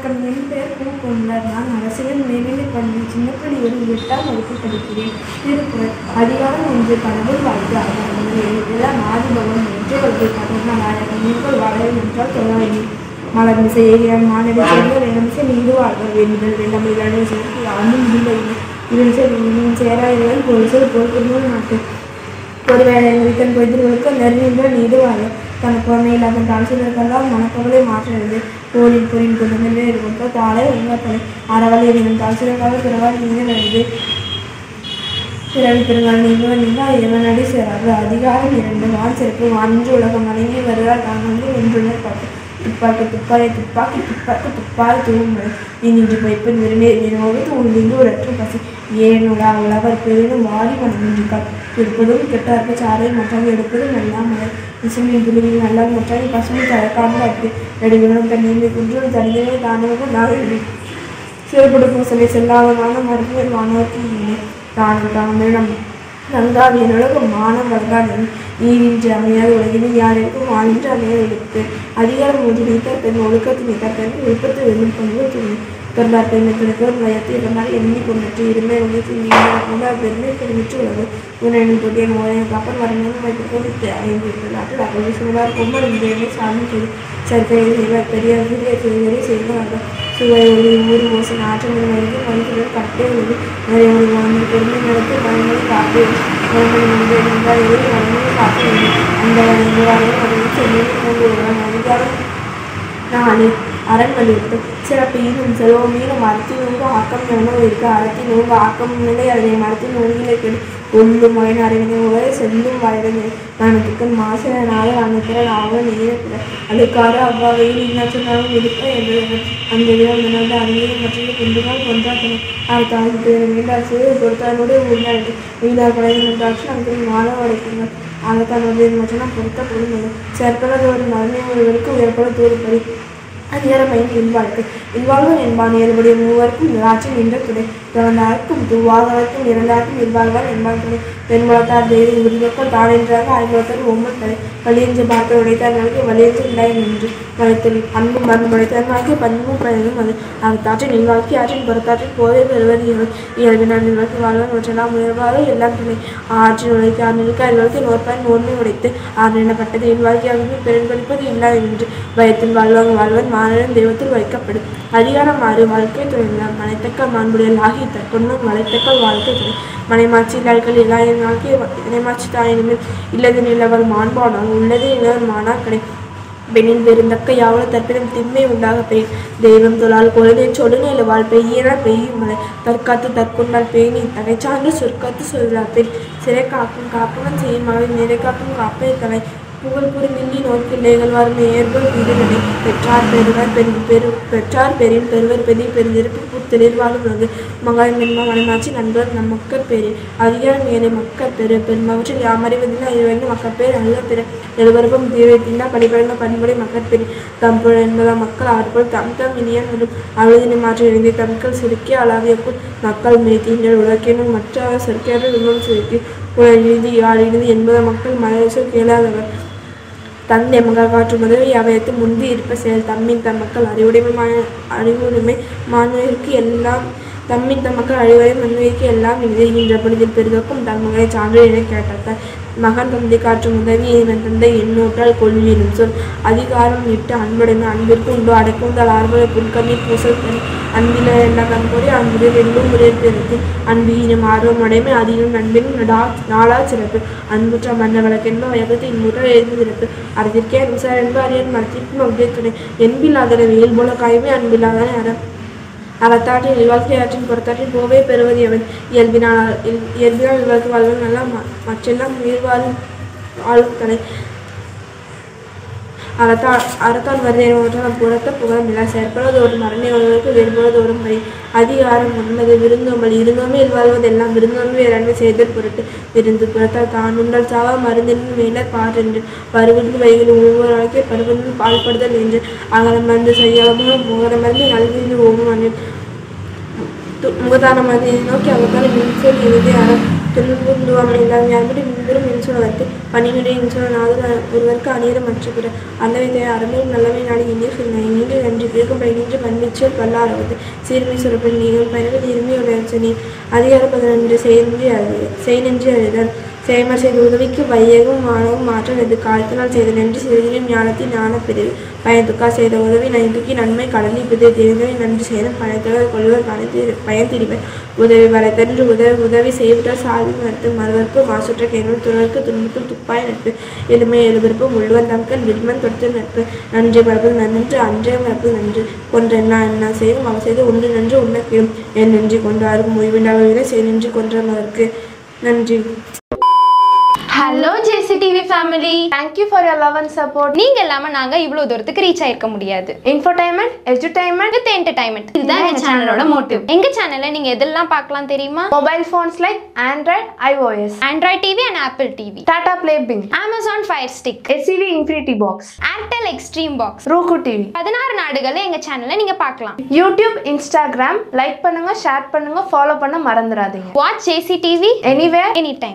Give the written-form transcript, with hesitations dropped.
வணக்கம். என் பெயர் பூங்குன்றர். நான் அரசியல் மேல்நிலைப் பள்ளியில் சின்னப்பள்ளியில் 8ஆம் வகுப்பு படிக்கிறேன். திருக்குறள் அதிகாரம் 1 கடவுள் வாழ்த்து எல்லாம் ஆதிபவன் ஒன்று வகுப்பு கடவுள் நீங்கள் வாழ என்றால் தொழாயி மலர்ந்து செய்கிறான் மாநில செய்கிற இடமிசை நீடு வாழ்கள் வேண்டுதல் வெள்ளம் இல்லாத சேர்த்து ஆண்டும் இல்லை இதன் சேராயர்கள் பொருள் பொறுப்பு நாட்டு ஒருவேளை தன் பொய்தர்களுக்கு நெருங்கின்ற நீடு வாழ தனக்கு வறுமையில் அதன் தாழ்ச்சியர்களால் மனக்கவலை மாற்றுகிறது போரின் பொறியின் கொண்டு இருக்க தாளை உங்கப்படை அறவலை இதன் தாழ்ச்சியர்களாக பிறவால் நீங்கள் எழுது பிறவி பெருங்கால் நீங்கள் இவனடி சேராது. அதிகாரம் 2 வான் சிறப்பு வானின்று உலகம் வணங்கி வருவார் தான் வந்து ஒன்றுனர் பார்த்து துப்பாக்கி துப்பாயை துப்பாக்கி துப்பாக்கி துப்பாய் தூங்குமலை நீன்று பைப்பின் விரும்பி உள்விந்து ஒரு அற்ற பசி ஏனுடா உலவர் பெரிதும் வாடி வணங்கின்றார் இருப்பதும் கெட்டார்க்கு சாரை மற்றாக எடுப்பதும் எல்லாம் மலை இசுமின் துணிவில் நல்லா மற்றாக பசுமை தழக்காமல் அப்படி நடிகளும் தண்ணீரை குன்றும் தனியாக தானவர்கள் நாகி சிறுபடு பூசலை செல்லாதமான மருத்துவர் வானோர்க்கு இல்லை தானும் தாமிடம் நன்காவியனுலக மானம் வந்தாலும் நீரின்றி அமையாத உலகிலும் யாருக்கும் வானின்று அமைய எடுத்து அதிகாரம் 1 நீத்தார் பெண் ஒழுக்கத்து நீத்தார் பெண் விருப்பத்தை வெல்லும் பண்பு துணை பிறந்தார் பெண்ணை பிறகு வயத்தை இருந்தால் எண்ணி கொண்டு இருமை உலகத்து நீங்க பெருமை பெருமிற்று உள்ளது உன்னின் தொட்டிய நோயை கப்பல் வரணும் வைத்து 5 நாட்டில் அகழ்ச்சி சுமார் கொம்பர் இந்த சாமி செய்து சர்க்கரை செய்வார் பெரிய சிறிய செய்வரை செய்வார்கள் சுவை ஒளி ஊர் ஓசை ஆற்றல் வரைக்கும் மனிதர்கள் கட்டை ஒளி நிறைய ஒரு வாழ்ந்து பெருமை நடத்தி மனங்களை காப்பே என்றால் எதிர் மனங்களை காக்க வேண்டும் அந்த வரையும் சென்னையில் கொண்டு வருவான் அதிகாரம் 4 அரண் வலியுறுத்தும் சிறப்பு ஈரும் செல்வம் மீனும் மரத்தின் நோங்கு ஆக்கம் எவனோ இருக்க அறத்தின் நோங்கு ஆக்கம் நிலை அதனை மரத்தின் நோங்கிலை கெடு ஒல்லும் மொழின் அறிவினை உரை செல்லும் வயதனை நானுக்கு மாசன நாள் அணுக்கிறல் ஆவல் நீரப்பிட அதுக்காக அவ்வாவையில் இன்னாச்சனாலும் இருக்க என்பது அந்த இடம் உணர்ந்து அறிவியல் மற்ற குண்டுகள் கொன்றாத்தனை அடுத்த மீண்டும் சிறு பொறுத்தானோடு உண்டாயிட்டு வீடார் படையின் என்றாச்சு அங்கே மாதம் அடைக்குங்கள் அதற்கான மற்றனா பொறுத்த பொருள் சேர்ப்பது ஒரு மரணை ஒருவருக்கு உயர்பட தூரப்படி அதிகாரம் 5 இல்வாழ்க்கை இல்வாழ்வன் என்பான் ஏழுபடிய மூவருக்கும் நிராட்சியம் என்ற துணை பிறந்தாருக்கும் துவாதவர்க்கும் இறந்தாருக்கும் இல்வாழ்வான் என்பான் துணை பெண்குலத்தார் தெய்வம் உரிமைக்குள் தான் என்றாக ஆய்வுலத்தார் ஒவ்வொரு தலை வலியஞ்சு பார்த்து உடைத்தார்களுக்கு வலியஞ்சு இல்லை என்று வளைத்தல் அன்பும் மருந்து உடைத்தார்களுக்கு பண்பும் பயனும் அது அகத்தாற்றின் இல்வாழ்க்கை ஆற்றின் புறத்தாற்றின் போதை பெறுவது இயல்பினால் நிலவுக்கு வாழ்வன் ஒற்றெல்லாம் முயல்வாரோ எல்லாம் துணை ஆற்றின் உழைக்கு ஆறுநிலுக்கு அல்வாழ்க்கை நோற்பாய் நோன்மை உடைத்து ஆறு எனப்பட்டது இல்வாழ்க்கையாக பெருன் கழிப்பது இல்லை என்று பயத்தில் வாழ்வன் மாநிலம் தெய்வத்தில் வைக்கப்படும். அதிகாரம் 6 வாழ்க்கை துணை மனைத்தக்க மாண்புடைய ஆகி தற்கொண்டும் மலைத்தக்க வாழ்க்கை துணை மனைமாட்சி இல்லாள்கள் எல்லா வாழ்க்கை இணைமாட்சி தாயினுமே இல்லது நிலவர் மாண்பானால் உள்ளது இளவர் மானார் கடை பெண்ணின் பெருந்தக்க யாவல தற்பிடம் திண்மை உண்டாக பெய் தெய்வம் தொழால் குழந்தை சொடுநில வாழ் பெய்யினால் பெய்யும் மலை தற்காத்து தற்கொண்டால் பேணி தகைச்சான்று சொற்காத்து சொல்கிறார் பெண் சிறை காக்கும் காப்பவன் செய்யும் மகளை நிறை காக்கும் காப்பை தலை புகழ் புரி மில்லி நோக்கில்லைகள் வரும் ஏற்பல் வீடுகளை பெற்றார் பெறுவர் பெற்றார் பெரின் பெறுவர் பெரிய பெருந்திருப்பு புத்தெளிர் வாழும் உலகு மகாய் மென்மா மனைமாச்சி நண்பர் நம் மக்கள் பேரு அதிகாரம் 7 மக்கள் பெரு பெருமவற்றில் யாமறிவதில் ஐவர்கள் மக்கள் பேர் நல்ல பிற எழுவருக்கும் தீவிரத்தில்லா படிப்படைந்த பண்புடைய மக்கள் பெரு தம்புழ என்பதால் மக்கள் ஆறுபோல் தம் இனியன் அழுதினை மாற்றி எழுதிய தமிழ்கள் சுருக்கி அளாவியக்குள் மக்கள் மேய்த்தீங்கள் உலகினும் மற்ற சுருக்கியாக விமம் சுருக்கி எழுதி யாழ் எழுதி என்பத மக்கள் மலையசல் கேளாதவர் தந்தை மகள் காற்று உதவி அவையத்து முந்தி இருப்ப செயல் தம்மின் தம் மக்கள் அறிவுரிமை மாணவருக்கு எல்லாம் தம்மின் தம் மக்கள் அறிவுரை மன்மைக்கு எல்லாம் எழுதுகின்ற பொழுதில் பெருதற்கும் தன் மகளை சான்று என கேட்டார் மகன் தந்தை காற்றும் உதவி இவன் தந்தை எண்ணூற்றால் கொள்வீனும் சொல் அதிகாரம் 8 அன்புடைமை அன்பிற்கு உண்டு அடைக்குந்தால் ஆர்வலை புன்கண்ணீர் பூசல் தனி அன்பில எல்லா கண்பொறி அன்புடைய வெள்ளும் உரைப்பிற்கு அன்பீனம் ஆர்வம் அடைமை அதிகம் நண்பினும் நாளா சிறப்பு அன்புற்ற மன்ன வழக்கென்ப வயக்கத்தை இன்முற்ற எழுந்து சிறப்பு அறத்திற்கே அனுசார் என்ப அறியன் மரத்திற்கும் அவ்விய துணை என்பில்லாதன வெயில் போல காய்மை அன்பில்லாதன அறம் அறத்தாற்றின் இல்வாழ்க்கை ஆற்றின் புறத்தாற்றின் போவே பெறுவது எவன் இயல்பினால் இல்வாழ்க்கை வாழ்வன் நல்லா மற்றெல்லாம் உயிர்வாழும் ஆளும் தலை அறத்தால் வருதையினால் புறத்த புகழம் இல்லை செயற்படுவது ஒரு மரணை ஒருவருக்கு வேறுபடுவது ஒரு மறை அதிகாரம் 9 விருந்தோம்பல் இருந்தோமே இல்வாழ்வதெல்லாம் விருந்தோம்பி வேளாண்மை செய்தல் பொருட்டு விருந்து புறத்தால் தான் உண்டால் சாவா மருந்தின் மேலர் பாற்றென்று பருவிருந்து வைகள் ஒவ்வொரு வாழ்க்கை பருவிருந்து பால்படுதல் என்று அகலம் மருந்து செய்யாமல் முகர மருந்து நல்விருந்து ஓவும் முகதான மருந்தினை நோக்கி அவர்கள் சொல் இறுதி அறம் துன்புறுவாமல் இல்லாமல் யாருடைய முன்புறும் இன்சொலவர்க்கு பணிவிடை இன்சொல நாதன் ஒருவருக்கு அநீதம் மற்றபிற அல்லவை அறமும் நல்லவை நாடு இங்கே சொன்னாய் நீண்டு நன்றி பிறக்கும் பயனின்று பண்பிச்சல் பல்லாரவது சீர்மை சுரப்பில் நீங்கள் பயணத்தில் இருமையுடைய நீ அதிகார 11 செய்நன்றி அறிதல் சேமர் செய்த உதவிக்கு வையகம் மாணவும் மாற்றம் எது காலத்தினால் செய்த நன்றி செய்தலின் ஞானத்தின் ஞானப்பிரிவு பயன்துக்கா செய்த உதவி நைந்துக்கி நன்மை கடலி புதிய தெரிந்தவை நன்றி செய்த பயத்தவர் கொள்வர் பயன் திரிவர் உதவி வரைத்தன்று உதவி செய்விட்டால் சால்வி மறுத்து மறுவர்ப்பு மாசுற்ற கேள்வி துறவர்க்கு துன்பத்தில் துப்பாய் நட்பு எளிமை எழுபிறப்பு முள்ளுவன் தம்கன் வில்மன் தொடுத்து நட்பு நன்றி மறப்பது நன்று அன்றே மறப்பது நன்று கொன்றென்னா என்ன செய்யும் அவ செய்து உண்டு நன்று உண்ணக்கிடும் என் நன்றி கொண்டு அருகும் ஓய்விடாக செய் நின்று கொன்றவருக்கு நன்றி. Hello JCTV family. Thank you for your love and support. நீங்க இல்லாம நாங்க இவ்வளவு தூரத்துக்கு ரீச் ஆயிருக்க முடியாது. Infotainment, edutainment with entertainment. இதுதான் எங்க சேனலோட மோட்டிவ். எங்க சேனல்ல நீங்க எதெல்லாம் பார்க்கலாம் தெரியுமா? Mobile phones like Android, iOS, Android TV and Apple TV, Tata Play Bing, Amazon Fire Stick, SCV Infinity Box, Airtel Extreme Box, Roku TV. 16 நாடுகள்ல எங்க சேனல்ல நீங்க பார்க்கலாம். YouTube, Instagram லைக் பண்ணுங்க, ஷேர் பண்ணுங்க, ஃபாலோ பண்ண மறந்துடாதீங்க. Watch JCTV anywhere anytime.